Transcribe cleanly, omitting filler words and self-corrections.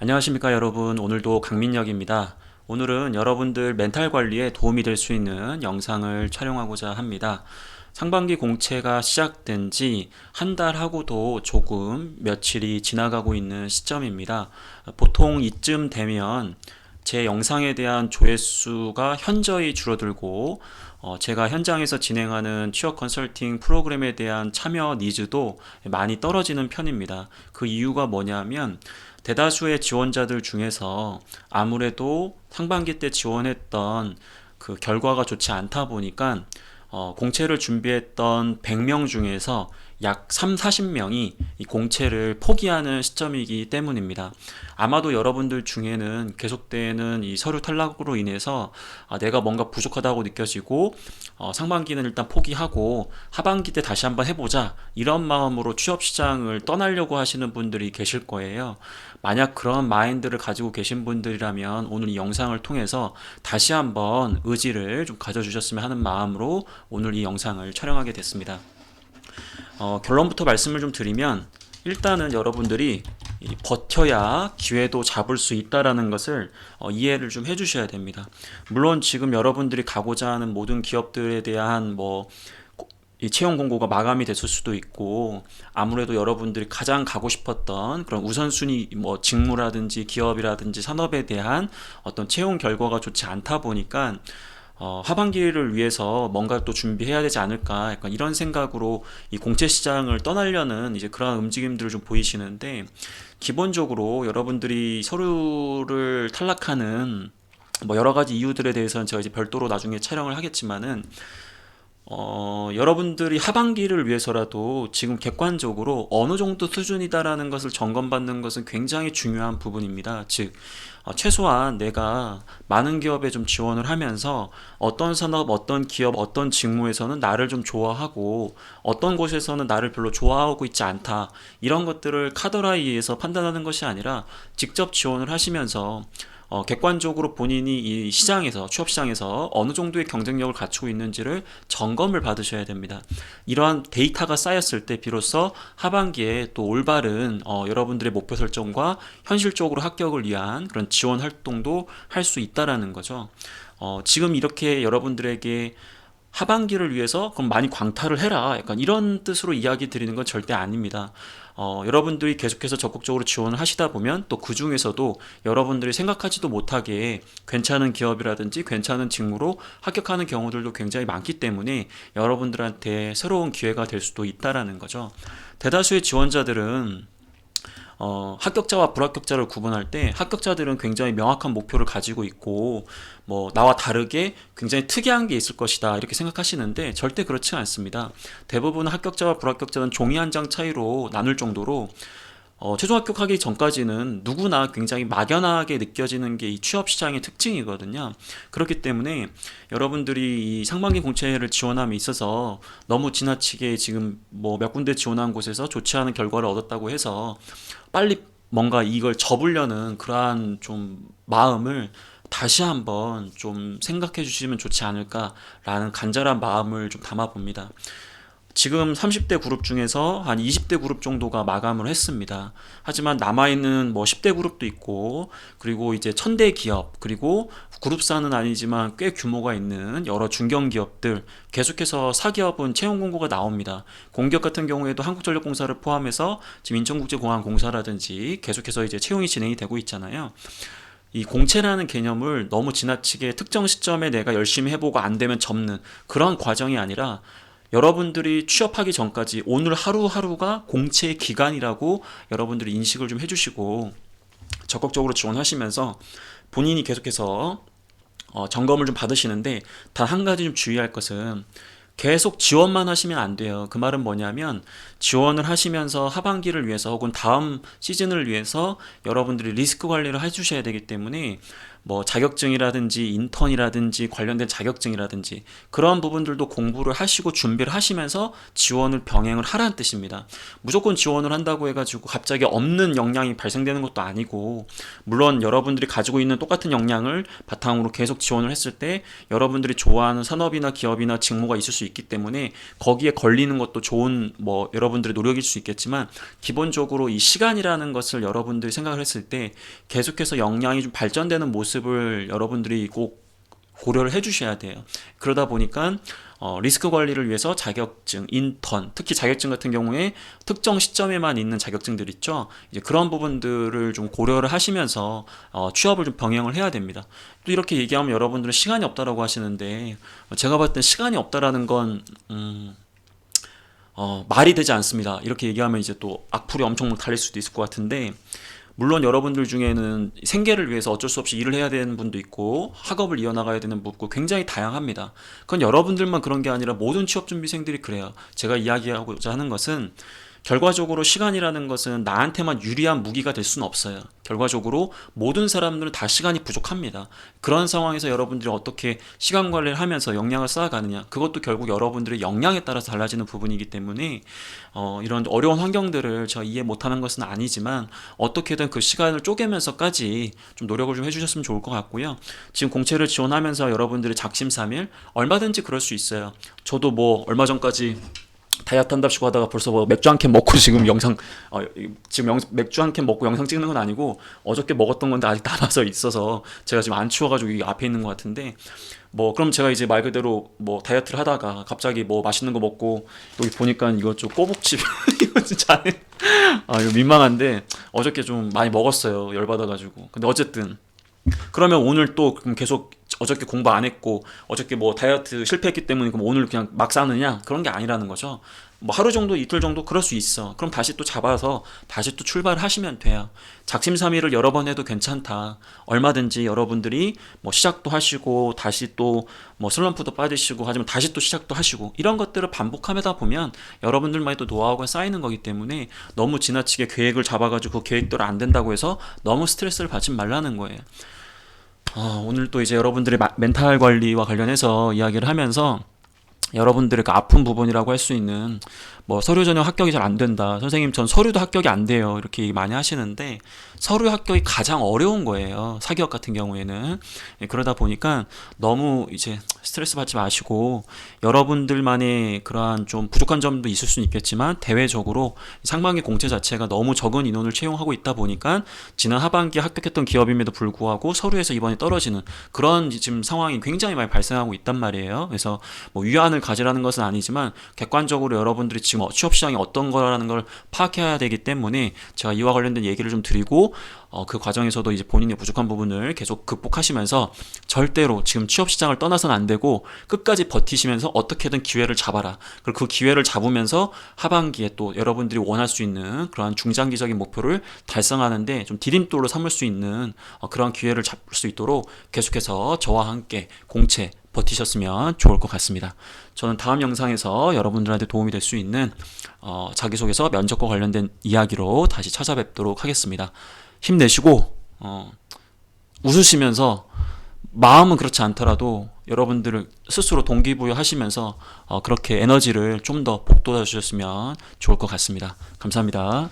안녕하십니까 여러분. 오늘도 강민혁입니다. 오늘은 여러분들 멘탈 관리에 도움이 될 수 있는 영상을 촬영하고자 합니다. 상반기 공채가 시작된 지 한 달 하고도 조금 며칠이 지나가고 있는 시점입니다. 보통 이쯤 되면 제 영상에 대한 조회수가 현저히 줄어들고 제가 현장에서 진행하는 취업 컨설팅 프로그램에 대한 참여 니즈도 많이 떨어지는 편입니다. 그 이유가 뭐냐면 대다수의 지원자들 중에서 아무래도 상반기 때 지원했던 그 결과가 좋지 않다 보니까 공채를 준비했던 100명 중에서 약 3, 40명이 이 공채를 포기하는 시점이기 때문입니다. 아마도 여러분들 중에는 계속되는 이 서류 탈락으로 인해서 내가 뭔가 부족하다고 느껴지고 상반기는 일단 포기하고 하반기 때 다시 한번 해보자 이런 마음으로 취업 시장을 떠나려고 하시는 분들이 계실 거예요. 만약 그런 마인드를 가지고 계신 분들이라면 오늘 이 영상을 통해서 다시 한번 의지를 좀 가져주셨으면 하는 마음으로 오늘 이 영상을 촬영하게 됐습니다. 결론부터 말씀을 좀 드리면 일단은 여러분들이 버텨야 기회도 잡을 수 있다라는 것을 이해를 좀 해주셔야 됩니다. 물론 지금 여러분들이 가고자 하는 모든 기업들에 대한 이 채용 공고가 마감이 됐을 수도 있고 아무래도 여러분들이 가장 가고 싶었던 그런 우선순위 직무라든지 기업이라든지 산업에 대한 어떤 채용 결과가 좋지 않다 보니까 하반기를 위해서 뭔가 또 준비해야 되지 않을까 약간 이런 생각으로 이 공채 시장을 떠나려는 이제 그런 움직임들을 좀 보이시는데 기본적으로 여러분들이 서류를 탈락하는 여러 가지 이유들에 대해서는 제가 이제 별도로 나중에 촬영을 하겠지만은 여러분들이 하반기를 위해서라도 지금 객관적으로 어느 정도 수준이다라는 것을 점검받는 것은 굉장히 중요한 부분입니다. 즉, 최소한 내가 많은 기업에 좀 지원을 하면서 어떤 산업, 어떤 기업, 어떤 직무에서는 나를 좀 좋아하고 어떤 곳에서는 나를 별로 좋아하고 있지 않다. 이런 것들을 카더라이에서 판단하는 것이 아니라 직접 지원을 하시면서 객관적으로 본인이 이 시장에서 취업 시장에서 어느 정도의 경쟁력을 갖추고 있는지를 점검을 받으셔야 됩니다. 이러한 데이터가 쌓였을 때 비로소 하반기에 또 올바른 여러분들의 목표 설정과 현실적으로 합격을 위한 그런 지원 활동도 할 수 있다라는 거죠. 지금 이렇게 여러분들에게 하반기를 위해서 그럼 많이 광탈을 해라. 약간 이런 뜻으로 이야기 드리는 건 절대 아닙니다. 여러분들이 계속해서 적극적으로 지원을 하시다 보면 또 그 중에서도 여러분들이 생각하지도 못하게 괜찮은 기업이라든지 괜찮은 직무로 합격하는 경우들도 굉장히 많기 때문에 여러분들한테 새로운 기회가 될 수도 있다라는 거죠. 대다수의 지원자들은 합격자와 불합격자를 구분할 때 합격자들은 굉장히 명확한 목표를 가지고 있고 나와 다르게 굉장히 특이한 게 있을 것이다 이렇게 생각하시는데 절대 그렇지 않습니다. 대부분 합격자와 불합격자는 종이 한 장 차이로 나눌 정도로 최종 합격하기 전까지는 누구나 굉장히 막연하게 느껴지는 게 이 취업 시장의 특징이거든요. 그렇기 때문에 여러분들이 이 상반기 공채를 지원함에 있어서 너무 지나치게 지금 몇 군데 지원한 곳에서 좋지 않은 결과를 얻었다고 해서 빨리 뭔가 이걸 접으려는 그러한 좀 마음을 다시 한번 좀 생각해 주시면 좋지 않을까라는 간절한 마음을 좀 담아 봅니다. 지금 30대 그룹 중에서 한 20대 그룹 정도가 마감을 했습니다. 하지만 남아있는 10대 그룹도 있고, 그리고 이제 1000대 기업, 그리고 그룹사는 아니지만 꽤 규모가 있는 여러 중견기업들, 계속해서 사기업은 채용 공고가 나옵니다. 공기업 같은 경우에도 한국전력공사를 포함해서 지금 인천국제공항공사라든지 계속해서 이제 채용이 진행이 되고 있잖아요. 이 공채라는 개념을 너무 지나치게 특정 시점에 내가 열심히 해보고 안 되면 접는 그런 과정이 아니라 여러분들이 취업하기 전까지 오늘 하루하루가 공채의 기간이라고 여러분들이 인식을 좀 해주시고 적극적으로 지원하시면서 본인이 계속해서 점검을 좀 받으시는데 단 한 가지 좀 주의할 것은 계속 지원만 하시면 안 돼요. 그 말은 뭐냐면 지원을 하시면서 하반기를 위해서 혹은 다음 시즌을 위해서 여러분들이 리스크 관리를 해주셔야 되기 때문에 뭐 자격증이라든지 인턴이라든지 관련된 자격증이라든지 그런 부분들도 공부를 하시고 준비를 하시면서 지원을 병행을 하라는 뜻입니다. 무조건 지원을 한다고 해가지고 갑자기 없는 역량이 발생되는 것도 아니고, 물론 여러분들이 가지고 있는 똑같은 역량을 바탕으로 계속 지원을 했을 때 여러분들이 좋아하는 산업이나 기업이나 직무가 있을 수 있기 때문에 거기에 걸리는 것도 좋은 뭐 여러분들의 노력일 수 있겠지만, 기본적으로 이 시간이라는 것을 여러분들이 생각을 했을 때 계속해서 역량이 좀 발전되는 모습을 여러분들이 꼭 고려를 해주셔야 돼요. 그러다 보니까 리스크 관리를 위해서 자격증, 인턴, 특히 자격증 같은 경우에 특정 시점에만 있는 자격증들 있죠. 이제 그런 부분들을 좀 고려를 하시면서 취업을 좀 병행을 해야 됩니다. 또 이렇게 얘기하면 여러분들은 시간이 없다라고 하시는데, 제가 봤을 때 시간이 없다라는 건 말이 되지 않습니다. 이렇게 얘기하면 이제 또 악플이 엄청 달릴 수도 있을 것 같은데, 물론 여러분들 중에는 생계를 위해서 어쩔 수 없이 일을 해야 되는 분도 있고 학업을 이어나가야 되는 분도 있고 굉장히 다양합니다. 그건 여러분들만 그런 게 아니라 모든 취업준비생들이 그래요. 제가 이야기하고자 하는 것은, 결과적으로 시간이라는 것은 나한테만 유리한 무기가 될 수는 없어요. 결과적으로 모든 사람들은 다 시간이 부족합니다. 그런 상황에서 여러분들이 어떻게 시간 관리를 하면서 역량을 쌓아가느냐, 그것도 결국 여러분들의 역량에 따라서 달라지는 부분이기 때문에 이런 어려운 환경들을 제가 이해 못하는 것은 아니지만 어떻게든 그 시간을 쪼개면서까지 좀 노력을 좀 해주셨으면 좋을 것 같고요. 지금 공채를 지원하면서 여러분들이 작심삼일 얼마든지 그럴 수 있어요. 저도 뭐 얼마 전까지 다이어트 한답시고 하다가 벌써 뭐 맥주 한 캔 먹고 지금 맥주 한 캔 먹고 영상 찍는 건 아니고 어저께 먹었던 건데 아직 남아서 있어서 제가 지금 안 추워가지고 이 앞에 있는 것 같은데, 뭐 그럼 제가 이제 말 그대로 뭐 다이어트를 하다가 갑자기 뭐 맛있는 거 먹고 여기 보니까 이거 좀 꼬북칩 이거 진짜 이거 민망한데 어저께 좀 많이 먹었어요, 열받아가지고. 근데 어쨌든 그러면 오늘 또 그럼 계속 어저께 공부 안 했고 어저께 뭐 다이어트 실패했기 때문에 그럼 오늘 그냥 막 싸느냐, 그런 게 아니라는 거죠. 뭐 하루 정도 이틀 정도 그럴 수 있어. 그럼 다시 또 잡아서 다시 또 출발을 하시면 돼요. 작심삼일을 여러 번 해도 괜찮다. 얼마든지 여러분들이 뭐 시작도 하시고 다시 또 뭐 슬럼프도 빠지시고 하지만 다시 또 시작도 하시고 이런 것들을 반복하다 보면 여러분들만의 또 노하우가 쌓이는 거기 때문에 너무 지나치게 계획을 잡아가지고 그 계획대로 안 된다고 해서 너무 스트레스를 받지 말라는 거예요. 오늘 또 이제 여러분들의 멘탈 관리와 관련해서 이야기를 하면서 여러분들의 그 아픈 부분이라고 할 수 있는, 뭐 서류 전형 합격이 잘 안 된다, 선생님 전 서류도 합격이 안 돼요, 이렇게 얘기 많이 하시는데 서류 합격이 가장 어려운 거예요, 사기업 같은 경우에는. 그러다 보니까 너무 이제 스트레스 받지 마시고, 여러분들만의 그러한 좀 부족한 점도 있을 수는 있겠지만 대외적으로 상반기 공채 자체가 너무 적은 인원을 채용하고 있다 보니까 지난 하반기에 합격했던 기업임에도 불구하고 서류에서 이번에 떨어지는 그런 지금 상황이 굉장히 많이 발생하고 있단 말이에요. 그래서 뭐 위안을 가지라는 것은 아니지만 객관적으로 여러분들이 지금 취업 시장이 어떤 거라는 걸 파악해야 되기 때문에 제가 이와 관련된 얘기를 좀 드리고, 그 과정에서도 이제 본인의 부족한 부분을 계속 극복하시면서 절대로 지금 취업 시장을 떠나서는 안 되고 끝까지 버티시면서 어떻게든 기회를 잡아라. 그리고 그 기회를 잡으면서 하반기에 또 여러분들이 원할 수 있는 그러한 중장기적인 목표를 달성하는데 좀 디딤돌로 삼을 수 있는 그런 기회를 잡을 수 있도록 계속해서 저와 함께 공채 버티셨으면 좋을 것 같습니다. 저는 다음 영상에서 여러분들한테 도움이 될 수 있는 자기소개서 면접과 관련된 이야기로 다시 찾아뵙도록 하겠습니다. 힘내시고 웃으시면서, 마음은 그렇지 않더라도 여러분들을 스스로 동기부여하시면서 그렇게 에너지를 좀 더 북돋아 주셨으면 좋을 것 같습니다. 감사합니다.